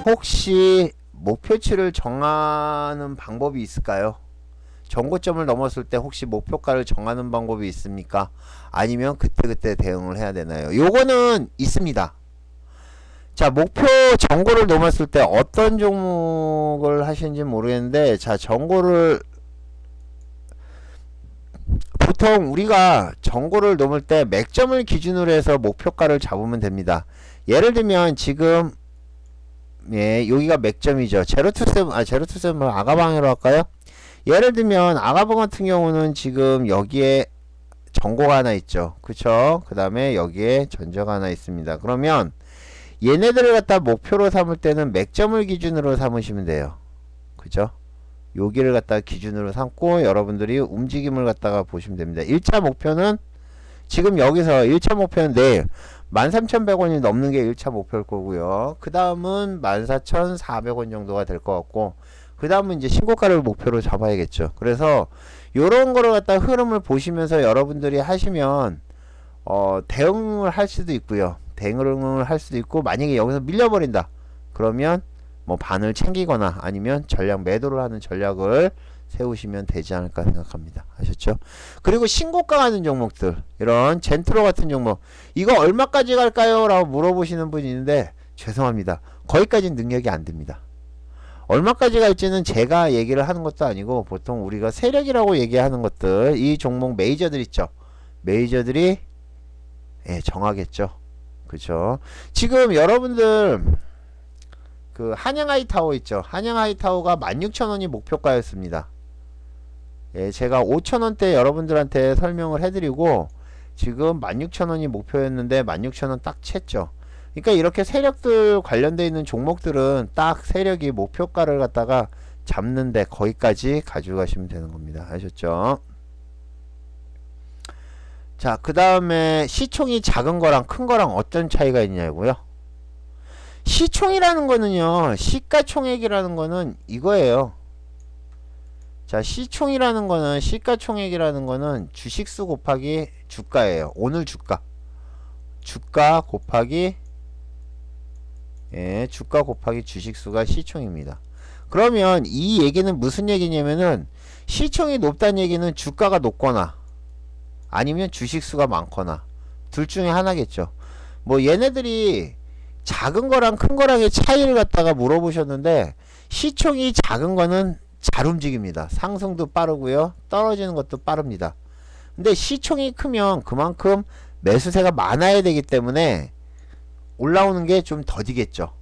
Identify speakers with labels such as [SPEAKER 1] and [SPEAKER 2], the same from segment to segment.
[SPEAKER 1] 혹시 목표치를 정하는 방법이 있을까요? 정고점을 넘었을 때 혹시 목표가를 정하는 방법이 있습니까? 아니면 그때그때 대응을 해야 되나요? 요거는 있습니다. 자, 목표 정고를 넘었을 때 어떤 종목을 하시는지 모르겠는데, 자, 정고를 보통 우리가 정고를 넘을 때 맥점을 기준으로 해서 목표가를 잡으면 됩니다. 예를 들면 지금 예, 여기가 맥점이죠. 제로투세븐 아가방으로 할까요? 예를 들면 아가방 같은 경우는 지금 여기에 정고가 하나 있죠. 그쵸? 그 다음에 여기에 전저가 하나 있습니다. 그러면 얘네들을 갖다 목표로 삼을 때는 맥점을 기준으로 삼으시면 돼요. 그죠? 여기를 갖다 기준으로 삼고 여러분들이 움직임을 갖다가 보시면 됩니다. 1차 목표는 지금 여기서 1차 목표는 내일 13,100원이 넘는 게 1차 목표일 거고요. 그 다음은 14,400원 정도가 될 것 같고, 그 다음은 이제 신고가를 목표로 잡아야겠죠. 그래서 요런 거를 갖다 흐름을 보시면서 여러분들이 하시면 대응을 할 수도 있고요. 대응을 할 수도 있고, 만약에 여기서 밀려버린다 그러면 뭐 반을 챙기거나 아니면 전략 매도를 하는 전략을 세우시면 되지 않을까 생각합니다. 아셨죠? 그리고 신고가 가는 종목들, 이런 젠트로 같은 종목, 이거 얼마까지 갈까요? 라고 물어보시는 분이 있는데, 죄송합니다. 거기까지는 능력이 안 됩니다. 얼마까지 갈지는 제가 얘기를 하는 것도 아니고, 보통 우리가 세력이라고 얘기하는 것들, 이 종목 메이저들 있죠? 메이저들이 예, 정하겠죠. 그죠? 지금 여러분들 그 한양 하이타워 있죠? 한양 하이타워가 16,000원이 목표가였습니다. 예, 제가 5,000원대 여러분들한테 설명을 해드리고, 지금 16,000원이 목표였는데 16,000원 딱 챘죠. 그러니까 이렇게 세력들 관련되어 있는 종목들은 딱 세력이 목표가를 갖다가 잡는데 거기까지 가져가시면 되는 겁니다. 아셨죠? 자, 그 다음에 시총이 작은 거랑 큰 거랑 어떤 차이가 있냐고요? 시총이라는 거는요, 시가총액이라는 거는 이거예요. 자, 시가총액이라는 거는 주식수 곱하기 주가예요. 오늘 주가. 주가 곱하기 예, 주가 곱하기 주식수가 시총입니다. 그러면 이 얘기는 무슨 얘기냐면은, 시총이 높다는 얘기는 주가가 높거나 아니면 주식수가 많거나 둘 중에 하나겠죠. 뭐 얘네들이 작은 거랑 큰 거랑의 차이를 갖다가 물어보셨는데, 시총이 작은 거는 잘 움직입니다. 상승도 빠르고요, 떨어지는 것도 빠릅니다. 근데 시총이 크면 그만큼 매수세가 많아야 되기 때문에 올라오는 게 좀 더디겠죠.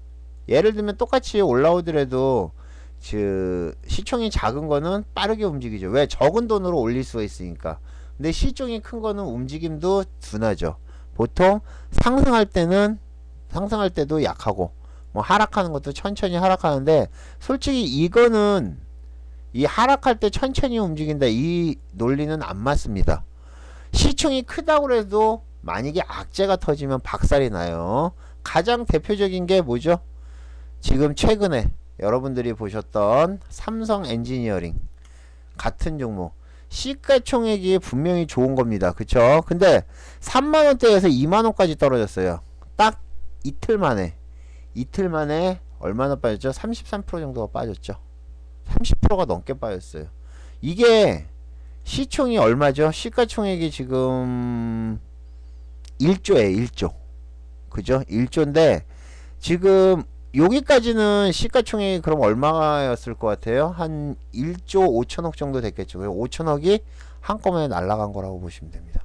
[SPEAKER 1] 예를 들면 똑같이 올라오더라도 시총이 작은 거는 빠르게 움직이죠. 왜? 적은 돈으로 올릴 수가 있으니까. 근데 시총이 큰 거는 움직임도 둔하죠. 보통 상승할 때도 약하고, 뭐 하락하는 것도 천천히 하락하는데, 솔직히 이거는 이 하락할 때 천천히 움직인다, 이 논리는 안 맞습니다. 시총이 크다고 해도 만약에 악재가 터지면 박살이 나요. 가장 대표적인 게 뭐죠? 지금 최근에 여러분들이 보셨던 삼성 엔지니어링 같은 종목, 시가총액이 분명히 좋은 겁니다. 그쵸? 근데 3만원대에서 2만원까지 떨어졌어요. 딱 이틀 만에 얼마나 빠졌죠? 33% 정도가 빠졌죠. 30%가 넘게 빠졌어요. 이게 시총이 얼마죠? 시가총액이 지금 1조에 1조. 그죠? 1조인데 지금 여기까지는 시가총액이 그럼 얼마였을 것 같아요? 한 1조 5천억 정도 됐겠죠. 5천억이 한꺼번에 날아간 거라고 보시면 됩니다.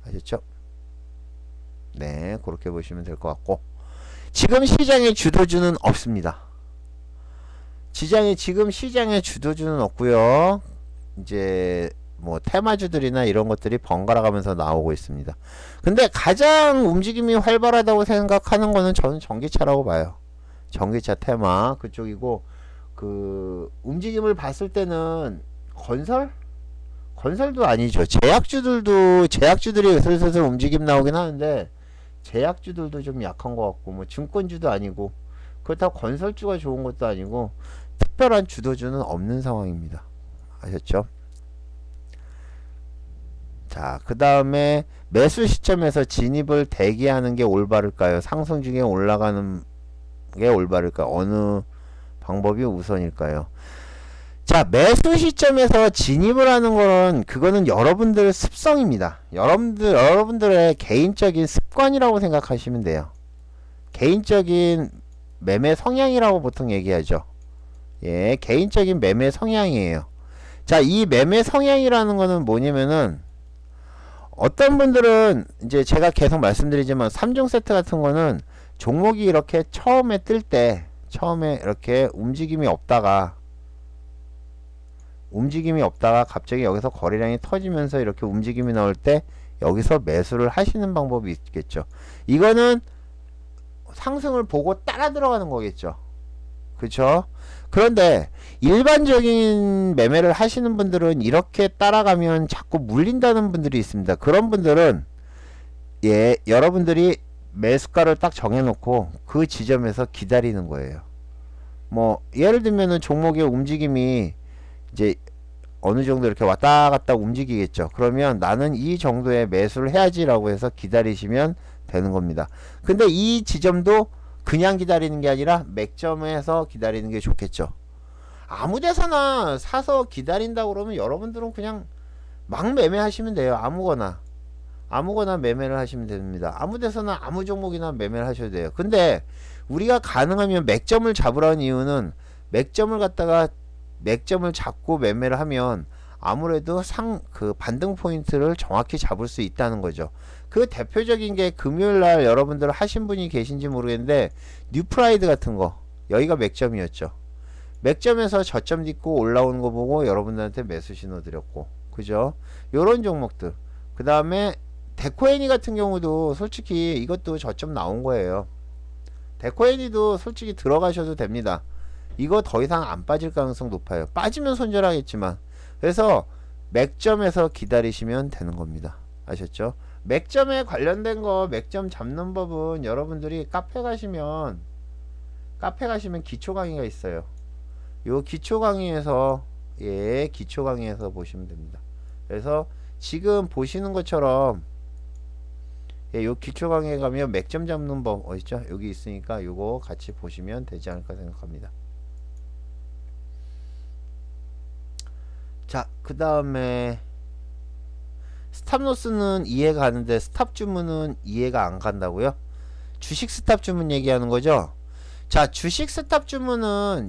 [SPEAKER 1] 아셨죠? 네, 그렇게 보시면 될 것 같고, 지금 시장의 주도주는 없습니다. 지금 시장의 주도주는 없고요. 이제 뭐 테마주들이나 이런 것들이 번갈아 가면서 나오고 있습니다. 근데 가장 움직임이 활발하다고 생각하는 거는 저는 전기차라고 봐요. 전기차 테마 그쪽이고, 그 움직임을 봤을 때는 건설도 아니죠. 제약주들이 슬슬 움직임 나오긴 하는데, 제약주들도 좀 약한 것 같고, 뭐 증권주도 아니고, 그렇다고 건설주가 좋은 것도 아니고, 특별한 주도주는 없는 상황입니다. 아셨죠? 자, 그 다음에 매수 시점에서 진입을 대기하는 게 올바를까요? 상승 중에 올라가는 게 올바를까? 어느 방법이 우선일까요? 자, 매수 시점에서 진입을 하는 거는 그거는 여러분들의 습성입니다. 여러분들의 개인적인 습관이라고 생각하시면 돼요. 개인적인 매매 성향이라고 보통 얘기하죠. 예, 개인적인 매매 성향이에요. 자, 이 매매 성향이라는 거는 뭐냐면은 어떤 분들은 이제 제가 계속 말씀드리지만 3종 세트 같은 거는 종목이 이렇게 처음에 뜰 때 처음에 이렇게 움직임이 없다가 갑자기 여기서 거래량이 터지면서 이렇게 움직임이 나올 때 여기서 매수를 하시는 방법이 있겠죠. 이거는 상승을 보고 따라 들어가는 거겠죠. 그쵸? 그런데 일반적인 매매를 하시는 분들은 이렇게 따라가면 자꾸 물린다는 분들이 있습니다. 그런 분들은 예, 여러분들이 매수가를 딱 정해놓고 그 지점에서 기다리는 거예요. 뭐 예를 들면은 종목의 움직임이 이제 어느 정도 이렇게 왔다 갔다 움직이겠죠. 그러면 나는 이 정도의 매수를 해야지 라고 해서 기다리시면 되는 겁니다. 근데 이 지점도 그냥 기다리는 게 아니라 맥점에서 기다리는 게 좋겠죠. 아무 데서나 사서 기다린다고 그러면 여러분들은 그냥 막 매매하시면 돼요. 아무거나 매매를 하시면 됩니다. 아무 데서나 아무 종목이나 매매를 하셔도 돼요. 근데 우리가 가능하면 맥점을 잡으라는 이유는 맥점을 잡고 매매를 하면 아무래도 그 반등 포인트를 정확히 잡을 수 있다는 거죠. 그 대표적인 게 금요일날 여러분들 하신 분이 계신지 모르겠는데 뉴프라이드 같은 거 여기가 맥점이었죠. 맥점에서 저점 딛고 올라오는 거 보고 여러분들한테 매수 신호 드렸고, 그죠? 요런 종목들. 그 다음에 데코애니 같은 경우도 솔직히 이것도 저점 나온 거예요. 데코애니도 솔직히 들어가셔도 됩니다. 이거 더 이상 안 빠질 가능성 높아요. 빠지면 손절하겠지만. 그래서 맥점에서 기다리시면 되는 겁니다. 아셨죠? 맥점에 관련된 거 맥점 잡는 법은 여러분들이 카페 가시면 기초 강의가 있어요. 요 기초 강의에서 기초 강의에서 보시면 됩니다. 그래서 지금 보시는 것처럼 요 기초 강의에 가면 맥점 잡는 법 어딨죠? 여기 있으니까 요거 같이 보시면 되지 않을까 생각합니다. 자, 그 다음에 스탑로스는 이해가 가는데 스탑 주문은 이해가 안 간다고요? 주식 스탑 주문 얘기하는 거죠? 자, 주식 스탑 주문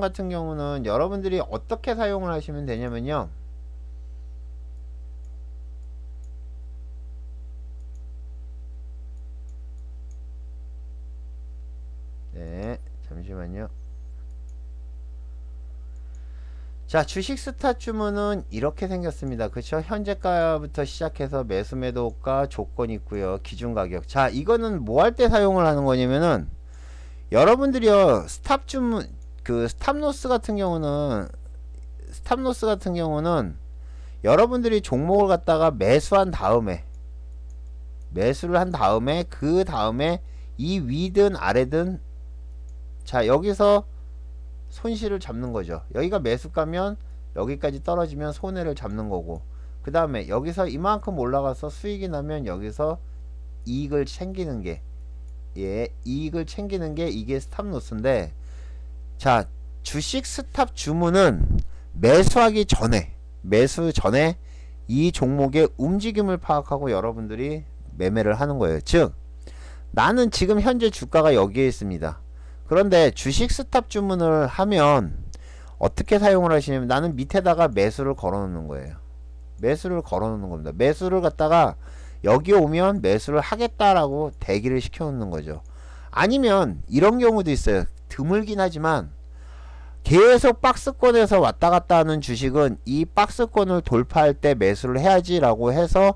[SPEAKER 1] 같은 경우는 여러분들이 어떻게 사용을 하시면 되냐면요. 네, 잠시만요. 자, 주식 스탑 주문은 이렇게 생겼습니다. 그쵸? 현재가부터 시작해서 매수 매도가 조건이 있고요. 기준 가격. 자, 이거는 뭐 할 때 사용을 하는 거냐면은 여러분들이요, 스탑 주문, 스탑로스 같은 경우는 여러분들이 종목을 갖다가 매수를 한 다음에 그 다음에 이 위든 아래든 자, 여기서 손실을 잡는 거죠. 여기가 매수가면 여기까지 떨어지면 손해를 잡는 거고, 그 다음에 여기서 이만큼 올라가서 수익이 나면 여기서 이익을 챙기는 게 이게 스탑로스인데, 자, 주식 스탑 주문은 매수 전에 이 종목의 움직임을 파악하고 여러분들이 매매를 하는 거예요. 즉, 나는 지금 현재 주가가 여기에 있습니다. 그런데 주식 스탑 주문을 하면 어떻게 사용을 하시냐면 나는 밑에다가 매수를 걸어 놓는 거예요. 매수를 걸어 놓는 겁니다. 매수를 갖다가 여기 오면 매수를 하겠다라고 대기를 시켜 놓는 거죠. 아니면 이런 경우도 있어요. 드물긴 하지만 계속 박스권에서 왔다 갔다 하는 주식은 이 박스권을 돌파할 때 매수를 해야지 라고 해서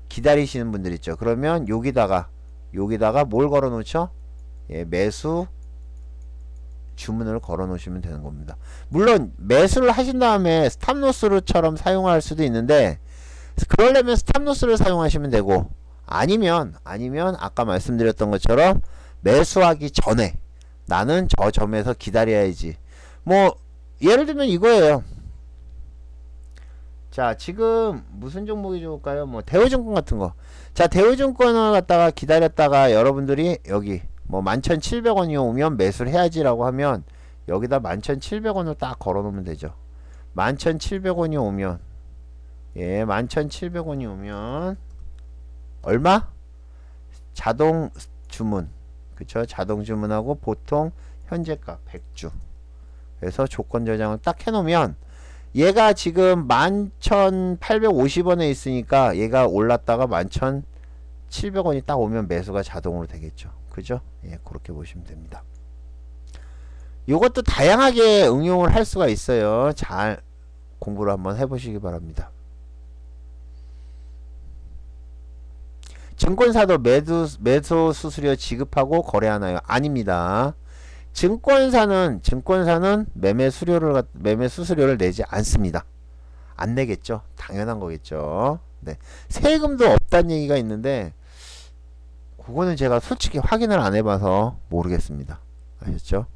[SPEAKER 1] 기다리시는 분들 있죠. 그러면 여기다가 뭘 걸어 놓죠? 매수 주문을 걸어 놓으시면 되는 겁니다. 물론 매수를 하신 다음에 스탑로스처럼 사용할 수도 있는데, 그러려면 스탑로스를 사용하시면 되고, 아니면 아까 말씀드렸던 것처럼 매수하기 전에 나는 저 점에서 기다려야지. 뭐 예를 들면 이거예요. 자, 지금 무슨 종목이 좋을까요? 뭐 대우증권 같은 거. 자, 대우증권을 갖다가 기다렸다가 여러분들이 여기 뭐 11,700원이 오면 매수를 해야지라고 하면 여기다 11,700원을 딱 걸어 놓으면 되죠. 11,700원이 오면, 예, 11,700원이 오면 얼마? 자동 주문. 그쵸? 자동 주문하고 보통 현재가 100주. 그래서 조건 저장을 딱 해놓으면 얘가 지금 11,850원에 있으니까 얘가 올랐다가 11,700원이 딱 오면 매수가 자동으로 되겠죠. 그죠? 예, 그렇게 보시면 됩니다. 이것도 다양하게 응용을 할 수가 있어요. 잘 공부를 한번 해보시기 바랍니다. 증권사도 매수 수수료 지급하고 거래하나요? 아닙니다. 증권사는 매매 수수료를 내지 않습니다. 안 내겠죠. 당연한 거겠죠. 네. 세금도 없다는 얘기가 있는데 그거는 제가 솔직히 확인을 안 해봐서 모르겠습니다. 아셨죠?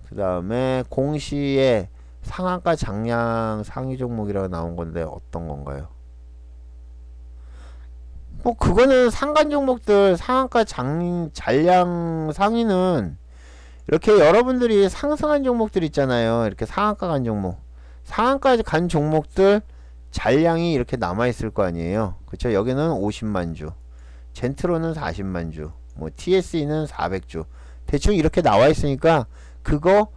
[SPEAKER 1] 그 다음에 공시에 상한가 장량 상위 종목이라고 나온 건데 어떤 건가요? 뭐 그거는 상간 종목들 상한가 잔량 상위는 이렇게 여러분들이 상승한 종목들 있잖아요. 이렇게 상한가 간 종목, 상한가 간 종목들 잔량이 이렇게 남아 있을 거 아니에요. 그쵸? 여기는 50만 주, 젠트로는 40만 주, 뭐 TSE는 400주, 대충 이렇게 나와 있으니까 그거,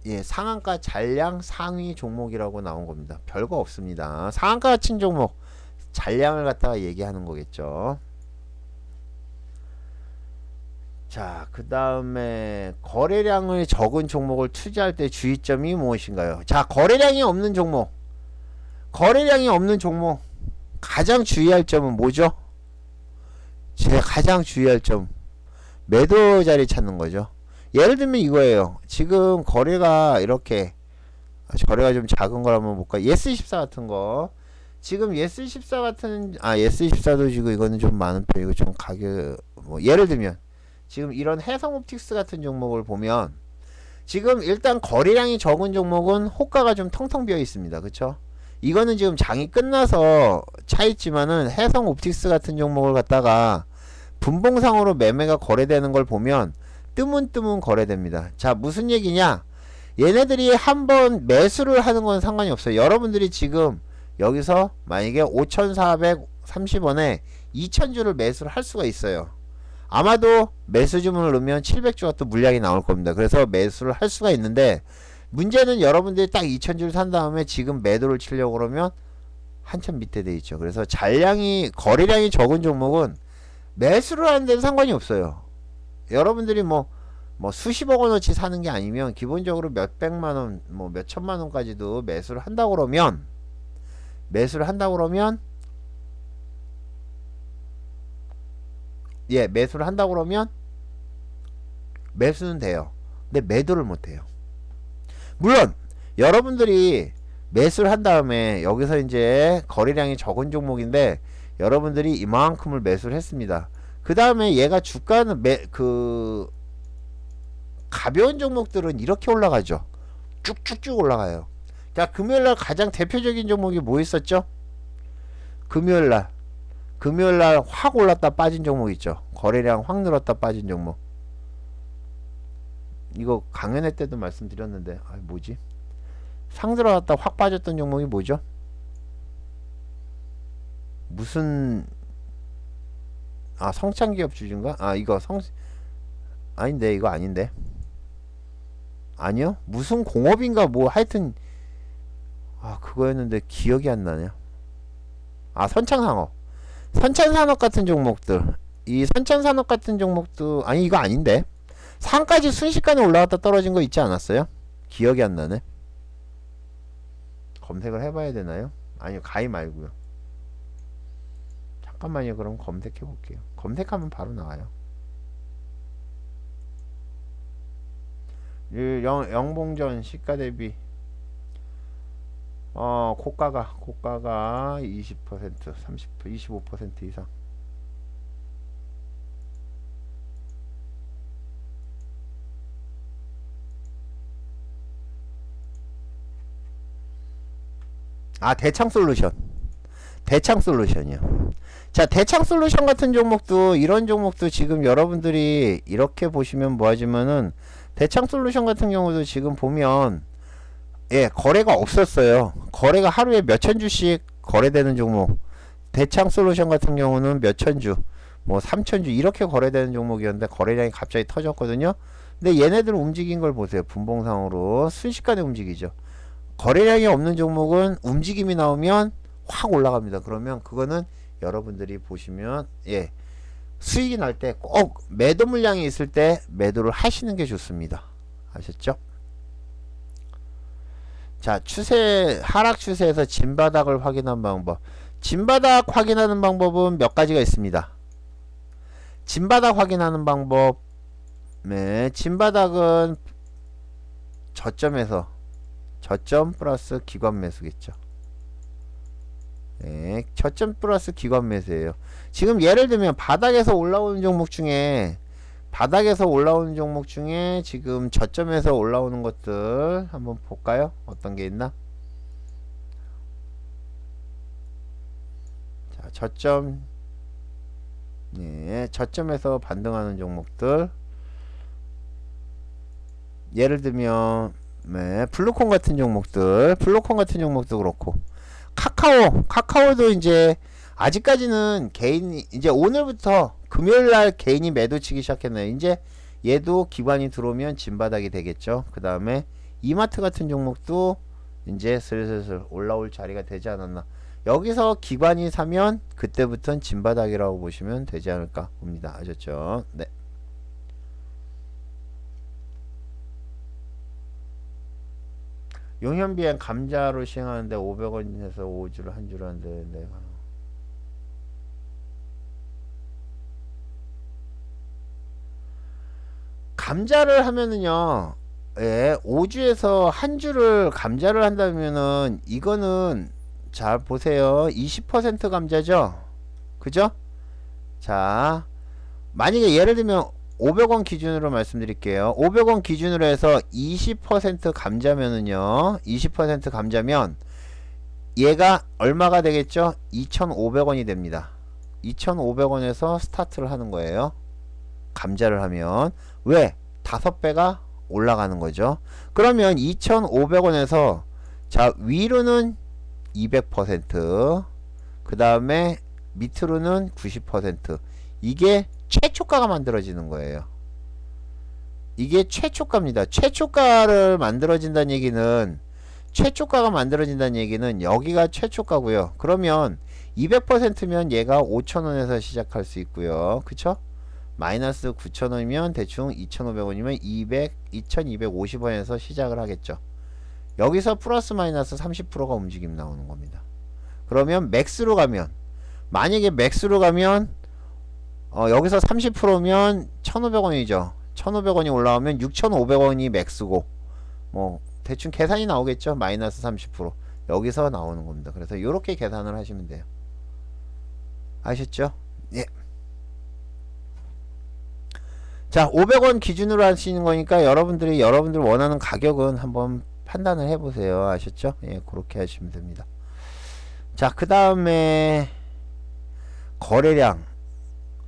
[SPEAKER 1] 예, 상한가 잔량 상위 종목이라고 나온 겁니다. 별거 없습니다. 상한가 친 종목 잔량을 갖다가 얘기하는 거겠죠. 자, 그 다음에 거래량을 적은 종목을 투자할 때 주의점이 무엇인가요? 자, 거래량이 없는 종목 가장 주의할 점은 뭐죠? 제 가장 주의할 점, 매도 자리 찾는 거죠. 예를 들면 이거예요. 지금 거래가 이렇게, 거래가 좀 작은 걸 한번 볼까? 예스24 같은 거, 지금 예스24 같은, 예스24도 지금 이거는 좀 많은 편이고 좀 가격, 뭐 예를 들면 지금 이런 해성옵틱스 같은 종목을 보면 지금 일단 거래량이 적은 종목은 호가가 좀 텅텅 비어 있습니다. 그쵸? 이거는 지금 장이 끝나서 차 있지만은 해성옵틱스 같은 종목을 갖다가 분봉상으로 매매가 거래되는 걸 보면 뜨문뜨문 거래됩니다. 자, 무슨 얘기냐? 얘네들이 한번 매수를 하는 건 상관이 없어요. 여러분들이 지금 여기서 만약에 5,430원에 2,000주를 매수를 할 수가 있어요. 아마도 매수 주문을 넣으면 700주가 또 물량이 나올 겁니다. 그래서 매수를 할 수가 있는데 문제는 여러분들이 딱 2,000주를 산 다음에 지금 매도를 치려고 그러면 한참 밑에 돼 있죠. 그래서 거래량이 적은 종목은 매수를 하는 데는 상관이 없어요. 여러분들이 뭐 수십억 원어치 사는 게 아니면 기본적으로 몇백만 원, 뭐 몇천만 원까지도 매수를 한다고 그러면 예, 매수를 한다고 그러면 매수는 돼요. 근데 매도를 못 해요. 물론 여러분들이 매수를 한 다음에 여기서 이제 거래량이 적은 종목인데 여러분들이 이만큼을 매수를 했습니다. 그 다음에 얘가 주가는 가벼운 종목들은 이렇게 올라가죠. 쭉쭉쭉 올라가요. 자, 금요일날 가장 대표적인 종목이 뭐 있었죠? 금요일날 확 올랐다 빠진 종목 있죠. 거래량 확 늘었다 빠진 종목. 이거 강연회 때도 말씀드렸는데 뭐지? 상 들어갔다 확 빠졌던 종목이 뭐죠? 무슨 성창기업 주주인가? 이거 아닌데, 이거 아닌데. 아니요? 무슨 공업인가 뭐 하여튼 그거였는데 기억이 안 나네요. 선창산업 같은 종목들, 이 선창산업 같은 종목도 이거 아닌데. 상까지 순식간에 올라갔다 떨어진 거 있지 않았어요? 기억이 안 나네. 검색을 해봐야 되나요? 아니요, 가히 말고요. 잠깐만요. 그럼 검색해 볼게요. 검색하면 바로 나와요. 영봉전 시가 대비 고가가 20% 30% 25% 이상. 아, 대창 솔루션. 대창 솔루션이요. 자, 대창 솔루션 같은 종목도, 이런 종목도 지금 여러분들이 이렇게 보시면 뭐하지만은, 대창 솔루션 같은 경우도 지금 보면, 예, 거래가 없었어요. 거래가 하루에 몇천 주씩 거래되는 종목. 대창 솔루션 같은 경우는 몇천 주, 뭐 3천 주 이렇게 거래되는 종목이었는데 거래량이 갑자기 터졌거든요. 근데 얘네들 움직인 걸 보세요. 분봉상으로 순식간에 움직이죠. 거래량이 없는 종목은 움직임이 나오면 확 올라갑니다. 그러면 그거는 여러분들이 보시면, 예, 수익이 날 때 꼭 매도 물량이 있을 때 매도를 하시는 게 좋습니다. 아셨죠? 자, 추세, 하락 추세에서 진바닥을 확인한 방법. 진바닥 확인하는 방법은 몇 가지가 있습니다. 진바닥 확인하는 방법. 네, 진바닥은 저점에서, 저점 플러스 기관 매수겠죠. 네, 저점 플러스 기관 매수예요. 지금 예를 들면 바닥에서 올라오는 종목 중에, 지금 저점에서 올라오는 것들 한번 볼까요? 어떤 게 있나? 자, 저점, 네, 저점에서 반등하는 종목들. 예를 들면, 네, 블루콘 같은 종목들, 블루콘 같은 종목도 그렇고, 카카오도 이제 아직까지는 개인이, 이제 오늘부터 금요일날 개인이 매도 치기 시작했네요. 이제 얘도 기관이 들어오면 진바닥이 되겠죠. 그 다음에 이마트 같은 종목도 이제 슬슬 올라올 자리가 되지 않았나. 여기서 기관이 사면 그때부터는 진바닥이라고 보시면 되지 않을까 봅니다. 아셨죠? 네. 용현비행 감자로 시행하는데 500원에서 5주를 한 주를 하는데 내가 감자를 하면은요, 예, 5주에서 한 주를 감자를 한다면은 이거는 잘 보세요. 20% 감자죠? 그죠? 자, 만약에 예를 들면 500원 기준으로 말씀드릴게요. 500원 기준으로 해서 20% 감자면은요, 20% 감자면 얘가 얼마가 되겠죠? 2,500원이 됩니다. 2,500원에서 스타트를 하는 거예요. 감자를 하면. 왜? 5배가 올라가는 거죠. 그러면 2,500원에서 자, 위로는 200%, 그 다음에 밑으로는 90%. 이게 최초가가 만들어지는 거예요. 이게 최초가입니다. 최초가를 만들어진다는 얘기는, 최초가가 만들어진다는 얘기는 여기가 최초가고요. 그러면 200%면 얘가 5,000원에서 시작할 수 있고요. 그쵸? 마이너스 9,000원이면 대충 2,500원이면 2,250원에서 시작을 하겠죠. 여기서 플러스 마이너스 30%가 움직임 나오는 겁니다. 그러면 맥스로 가면, 만약에 맥스로 가면 여기서 30%면 1,500원이죠. 1,500원이 올라오면 6,500원이 맥스고, 뭐 대충 계산이 나오겠죠. 마이너스 30% 여기서 나오는 겁니다. 그래서 이렇게 계산을 하시면 돼요. 아셨죠? 예. 자, 500원 기준으로 하시는 거니까 여러분들 원하는 가격은 한번 판단을 해보세요. 아셨죠? 예, 그렇게 하시면 됩니다. 자, 그 다음에 거래량,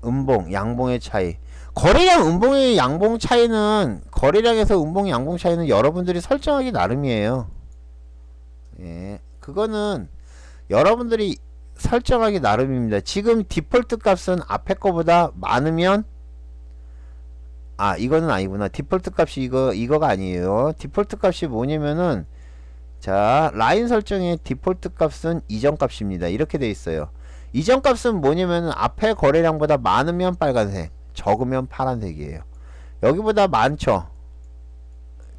[SPEAKER 1] 음봉, 양봉의 차이. 거래량, 음봉의 양봉 차이는, 거래량에서 음봉, 양봉 차이는 여러분들이 설정하기 나름이에요. 예, 그거는 여러분들이 설정하기 나름입니다. 지금 디폴트 값은 앞에 거보다 많으면, 아, 이거는 아니구나. 디폴트 값이 이거가 아니에요. 디폴트 값이 뭐냐면은, 자, 라인 설정의 디폴트 값은 이전 값입니다. 이렇게 돼 있어요. 이전 값은 뭐냐면은 앞에 거래량보다 많으면 빨간색, 적으면 파란색이에요. 여기보다 많죠.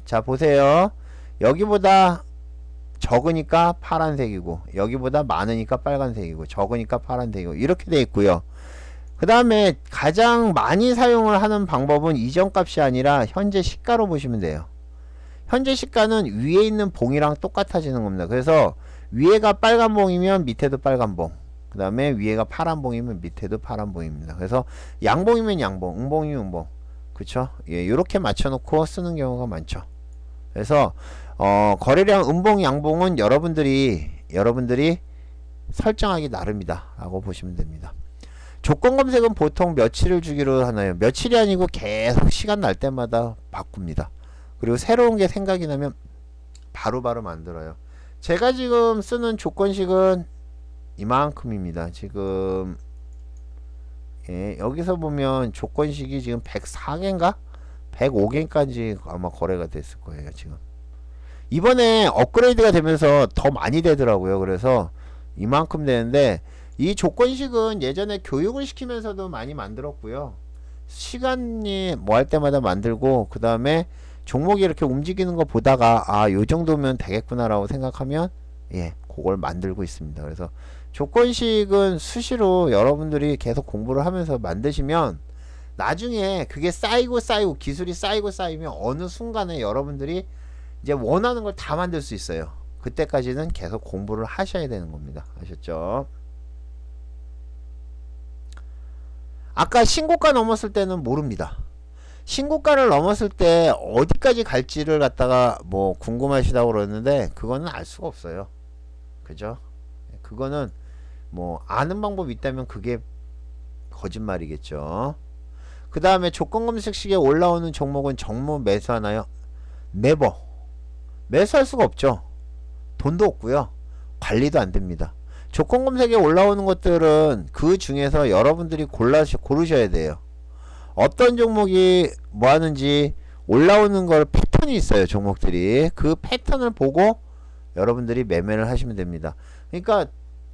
[SPEAKER 1] 자, 보세요. 여기보다 적으니까 파란색이고, 여기보다 많으니까 빨간색이고, 적으니까 파란색이고, 이렇게 돼 있고요. 그 다음에 가장 많이 사용을 하는 방법은 이전 값이 아니라 현재 시가로 보시면 돼요. 현재 시가는 위에 있는 봉이랑 똑같아지는 겁니다. 그래서 위에가 빨간 봉이면 밑에도 빨간 봉, 그 다음에 위에가 파란 봉이면 밑에도 파란 봉입니다. 그래서 양봉이면 양봉, 음봉이면 음봉, 그쵸? 예, 이렇게 맞춰놓고 쓰는 경우가 많죠. 그래서 거래량 음봉 양봉은 여러분들이 여러분들이 설정하기 나름이다 라고 보시면 됩니다. 조건 검색은 보통 며칠을 주기로 하나요? 며칠이 아니고 계속 시간 날 때마다 바꿉니다. 그리고 새로운 게 생각이 나면 바로바로 만들어요. 제가 지금 쓰는 조건식은 이만큼입니다. 지금 예, 여기서 보면 조건식이 지금 104개인가? 105개까지 아마 거래가 됐을 거예요. 지금 이번에 업그레이드가 되면서 더 많이 되더라고요. 그래서 이만큼 되는데, 이 조건식은 예전에 교육을 시키면서도 많이 만들었고요. 시간이 뭐 할 때마다 만들고, 그 다음에 종목이 이렇게 움직이는 거 보다가 아, 요 정도면 되겠구나 라고 생각하면 예, 그걸 만들고 있습니다. 그래서 조건식은 수시로 여러분들이 계속 공부를 하면서 만드시면 나중에 그게 쌓이고 기술이 쌓이고 쌓이면 어느 순간에 여러분들이 이제 원하는 걸 다 만들 수 있어요. 그때까지는 계속 공부를 하셔야 되는 겁니다. 아셨죠? 아까 신고가 넘었을 때는 모릅니다. 신고가를 넘었을 때 어디까지 갈지를 갖다가 뭐 궁금하시다고 그러는데 그거는 알 수가 없어요. 그죠? 그거는 뭐 아는 방법이 있다면 그게 거짓말이겠죠. 그 다음에 조건 검색식에 올라오는 종목은 정모 매수하나요? 네버. 매수할 수가 없죠. 돈도 없고요. 관리도 안 됩니다. 조건 검색에 올라오는 것들은 그 중에서 여러분들이 고르셔야 돼요. 어떤 종목이 뭐 하는지 올라오는 걸 패턴이 있어요. 종목들이. 그 패턴을 보고 여러분들이 매매를 하시면 됩니다. 그러니까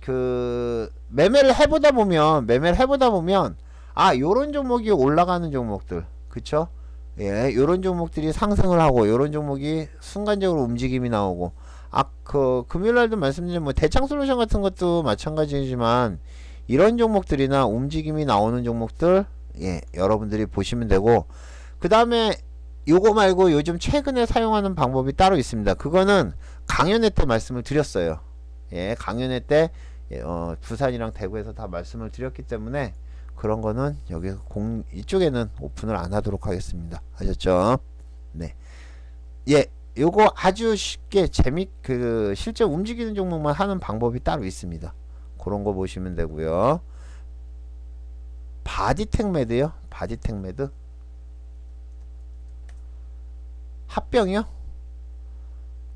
[SPEAKER 1] 그 매매를 해보다 보면 아, 요런 종목이 올라가는 종목들, 그쵸? 예, 요런 종목들이 상승을 하고 요런 종목이 순간적으로 움직임이 나오고, 아, 그 금요일날도 말씀드린 뭐 대창솔루션 같은 것도 마찬가지지만 이런 종목들이나 움직임이 나오는 종목들, 예, 여러분들이 보시면 되고, 그 다음에 요거 말고 요즘 최근에 사용하는 방법이 따로 있습니다. 그거는 강연회 때 말씀을 드렸어요. 예, 강연회 때 부산이랑 대구에서 다 말씀을 드렸기 때문에 그런 거는 여기 이쪽에는 오픈을 안 하도록 하겠습니다. 아셨죠? 네. 예, 요거 아주 쉽게 실제 움직이는 종목만 하는 방법이 따로 있습니다. 그런 거 보시면 되고요. 바디텍 매드요? 바디텍 매드? 합병이요?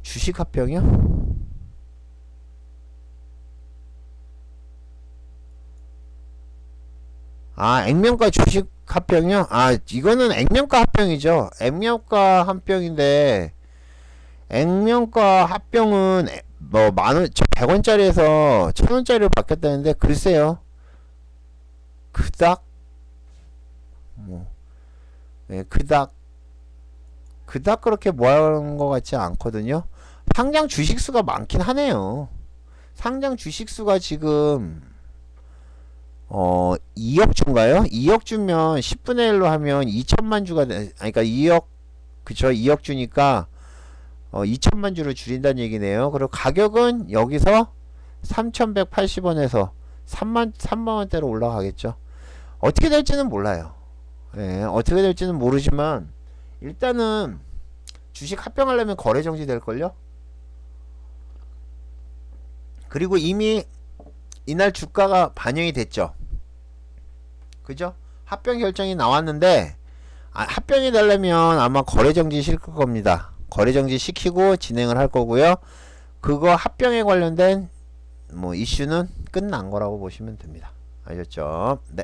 [SPEAKER 1] 주식 합병이요? 아, 액면가 주식 합병이요? 아, 이거는 액면가 합병이죠. 액면가 합병인데, 액면가 합병은 뭐 100원짜리에서 1000원짜리로 바뀌었다는데, 글쎄요. 그닥 뭐 예, 그닥 그렇게 모아놓은 것 같지 않거든요. 상장 주식수가 많긴 하네요. 상장 주식수가 지금 2억 주인가요? 2억 주면 10분의 1로 하면 2천만 주가 그러니까 2억, 그쵸? 2억 주니까 2천만 주를 줄인다는 얘기네요. 그리고 가격은 여기서 3,180원에서 3만원대로 올라가겠죠. 어떻게 될지는 몰라요. 예, 어떻게 될지는 모르지만 일단은 주식 합병하려면 거래 정지 될걸요? 그리고 이미 이날 주가가 반영이 됐죠. 그죠? 합병 결정이 나왔는데 합병이 되려면 아마 거래 정지 시킬 겁니다. 거래 정지 시키고 진행을 할 거고요. 그거 합병에 관련된 뭐 이슈는 끝난 거라고 보시면 됩니다. 아셨죠? 네.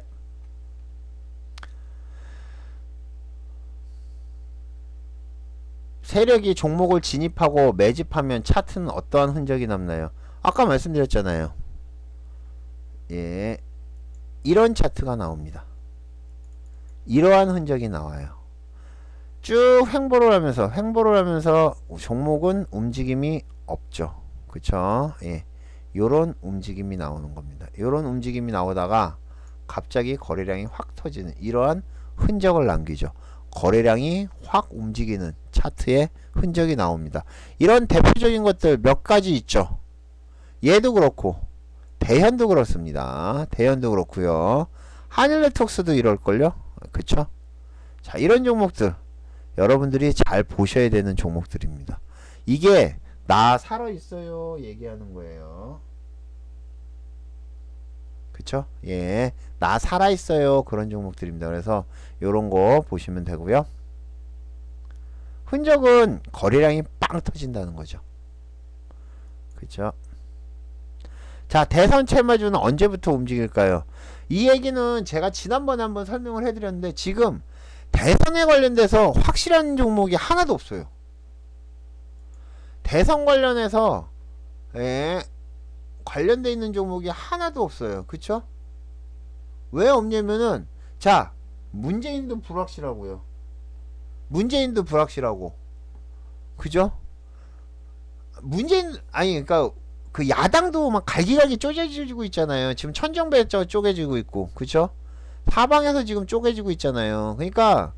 [SPEAKER 1] 세력이 종목을 진입하고 매집하면 차트는 어떠한 흔적이 남나요? 아까 말씀드렸잖아요. 예, 이런 차트가 나옵니다. 이러한 흔적이 나와요. 쭉 횡보를 하면서 종목은 움직임이 없죠. 그쵸? 예, 요런 움직임이 나오는 겁니다. 요런 움직임이 나오다가 갑자기 거래량이 확 터지는 이러한 흔적을 남기죠. 거래량이 확 움직이는 차트의 흔적이 나옵니다. 이런 대표적인 것들 몇 가지 있죠. 얘도 그렇고 대현도 그렇습니다. 대현도 그렇고요. 한일네트웍스도 이럴걸요. 그쵸? 자, 이런 종목들 여러분들이 잘 보셔야 되는 종목들입니다. 이게 나 살아있어요 얘기하는 거예요. 그쵸? 예, 나 살아있어요 그런 종목들입니다. 그래서 요런 거 보시면 되고요. 흔적은 거래량이 빵 터진다는 거죠. 그쵸? 자, 대선 채마주는 언제부터 움직일까요? 이 얘기는 제가 지난번에 한번 설명을 해드렸는데 지금 대선에 관련돼서 확실한 종목이 하나도 없어요. 대선 관련해서 예, 관련돼 있는 종목이 하나도 없어요. 그쵸? 왜 없냐면은 자, 문재인도 불확실하고요. 문재인도 불확실하고 그죠? 문재인 아니 그러니까 그 야당도 막 갈기갈기 쪼개지고 있잖아요. 지금 천정배 쪼개지고 있고 그쵸? 사방에서 지금 쪼개지고 있잖아요. 그러니까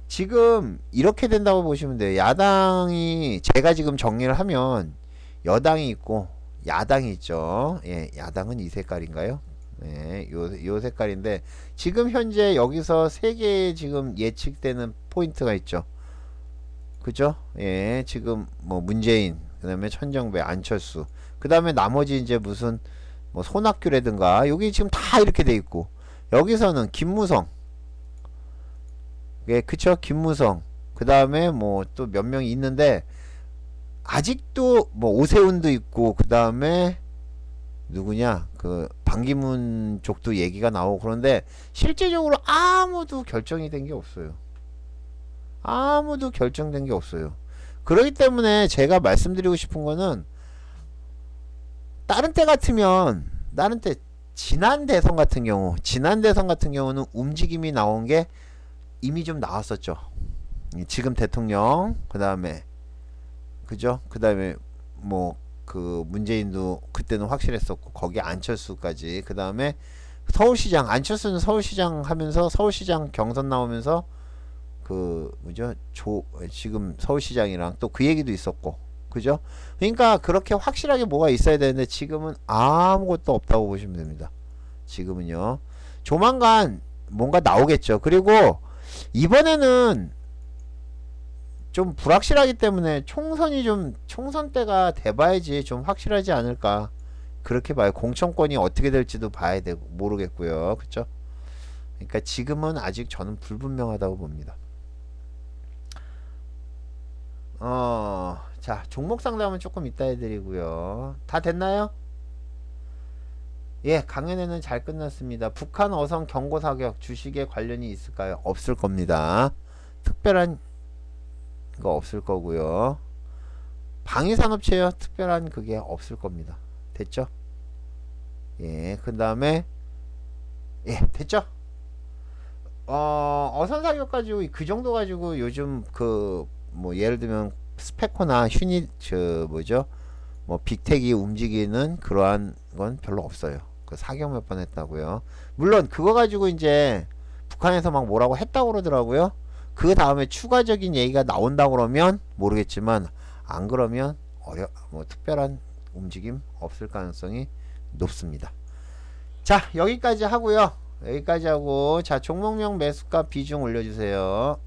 [SPEAKER 1] 지금 이렇게 된다고 보시면 돼요. 야당이 제가 지금 정리를 하면 여당이 있고 야당이 있죠. 예, 야당은 이 색깔인가요? 예, 요 색깔인데 지금 현재 여기서 세 개의 지금 예측되는 포인트가 있죠. 그죠? 예, 지금 뭐 문재인, 그 다음에 천정배, 안철수, 그 다음에 나머지 이제 무슨 뭐 손학규라든가 여기 지금 다 이렇게 돼 있고 여기서는 김무성, 예, 그쵸? 김무성, 그 다음에 뭐 또 몇 명이 있는데 아직도 뭐 오세훈도 있고 그 다음에 누구냐 그 반기문 쪽도 얘기가 나오고 그런데 실제적으로 아무도 결정이 된 게 없어요. 아무도 결정된 게 없어요. 그렇기 때문에 제가 말씀드리고 싶은 거는 다른 때 같으면 다른 때 지난 대선 같은 경우는 움직임이 나온 게 이미 좀 나왔었죠. 지금 대통령 그 다음에 그죠? 그 다음에 뭐 그 문재인도 그때는 확실했었고 거기 안철수까지 그 다음에 서울시장 안철수는 서울시장 하면서 서울시장 경선 나오면서 그 뭐죠? 지금 서울시장이랑 또 그 얘기도 있었고 그죠? 그러니까 그렇게 확실하게 뭐가 있어야 되는데 지금은 아무것도 없다고 보시면 됩니다. 지금은요. 조만간 뭔가 나오겠죠. 그리고 이번에는 좀 불확실하기 때문에 총선 때가 돼봐야지 좀 확실하지 않을까 그렇게 봐요. 공천권이 어떻게 될지도 봐야 되고 모르겠고요. 그쵸? 그러니까 지금은 아직 저는 불분명하다고 봅니다. 자, 종목 상담은 조금 이따 해드리고요. 다 됐나요? 예, 강연회는 잘 끝났습니다. 북한 어선 경고 사격 주식에 관련이 있을까요? 없을 겁니다. 특별한 거 없을 거고요. 방위산업체요, 특별한 그게 없을 겁니다. 됐죠? 예, 그 다음에 예, 됐죠? 어선 사격 가지고 그 정도 가지고 요즘 그 뭐 예를 들면 스페코나 휴니 저 뭐죠? 뭐 빅텍이 움직이는 그러한 건 별로 없어요. 그 사격 몇 번 했다고요. 물론 그거 가지고 이제 북한에서 막 뭐라고 했다고 그러더라고요. 그 다음에 추가적인 얘기가 나온다 그러면 모르겠지만 안 그러면 뭐 특별한 움직임 없을 가능성이 높습니다. 자, 여기까지 하고요. 여기까지 하고 자, 종목명 매수가 비중 올려주세요.